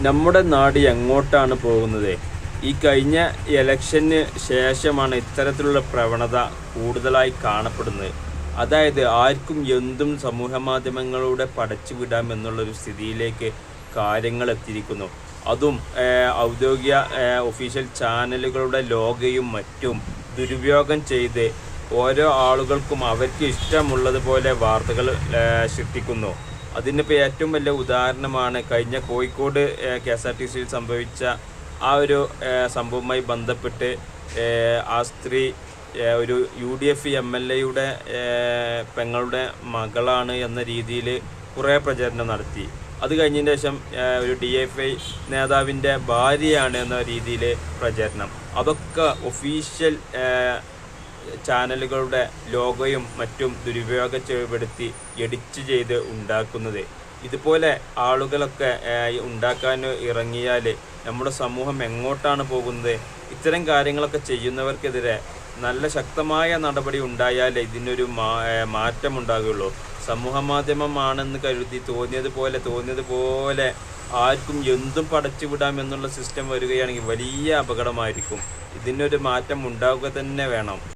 നമ്മുടെ നാട് എങ്ങോട്ടാണ് പോകുന്നത്? ഈ കഴിഞ്ഞ ഇലക്ഷന് ശേഷമാണ് ഇത്തരത്തിലുള്ള പ്രവണത കൂടുതലായി കാണപ്പെടുന്നത്. അതായത് ആർക്കും എന്തും സമൂഹ മാധ്യമങ്ങളിലൂടെ പടച്ചു വിടാമെന്നുള്ളൊരു സ്ഥിതിയിലേക്ക് കാര്യങ്ങൾ എത്തിയിരിക്കുന്നു. അതും ഔദ്യോഗിക ഒഫീഷ്യൽ ചാനലുകളുടെ ലോഗയും മറ്റും ദുരുപയോഗം ചെയ്ത് ഓരോ ആളുകൾക്കും അവർക്ക് ഇഷ്ടമുള്ളതുപോലെ വാർത്തകൾ സൃഷ്ടിക്കുന്നു. അതിനിപ്പോൾ ഏറ്റവും വലിയ ഉദാഹരണമാണ് കഴിഞ്ഞ കോഴിക്കോട് KSRTCയിൽ സംഭവിച്ച ആ ഒരു സംഭവവുമായി ബന്ധപ്പെട്ട് ആ സ്ത്രീ ഒരു UDF MLA പെങ്ങളുടെ മകളാണ് എന്ന രീതിയിൽ കുറേ പ്രചരണം നടത്തി. അത് കഴിഞ്ഞതിന് ശേഷം ഒരു DFI നേതാവിൻ്റെ ഭാര്യയാണ് എന്ന രീതിയിൽ പ്രചരണം. അതൊക്കെ ഒഫീഷ്യൽ ചാനലുകളുടെ ലോഗോയും മറ്റും ദുരുപയോഗപ്പെടുത്തി എഡിറ്റ് ചെയ്ത് ഉണ്ടാക്കുന്നത്. ഇതുപോലെ ആളുകളൊക്കെ ഉണ്ടാക്കാൻ ഇറങ്ങിയാൽ നമ്മുടെ സമൂഹം എങ്ങോട്ടാണ് പോകുന്നത്? ഇത്തരം കാര്യങ്ങളൊക്കെ ചെയ്യുന്നവർക്കെതിരെ നല്ല ശക്തമായ നടപടി ഉണ്ടായാലേ ഇതിനൊരു മാറ്റമുണ്ടാകുകയുള്ളൂ. സമൂഹ മാധ്യമമാണെന്ന് കരുതി തോന്നിയതുപോലെ ആർക്കും എന്തും പടച്ചു വിടാമെന്നുള്ള സിസ്റ്റം വരികയാണെങ്കിൽ വലിയ അപകടമായിരിക്കും. ഇതിനൊരു മാറ്റം ഉണ്ടാവുക തന്നെ വേണം.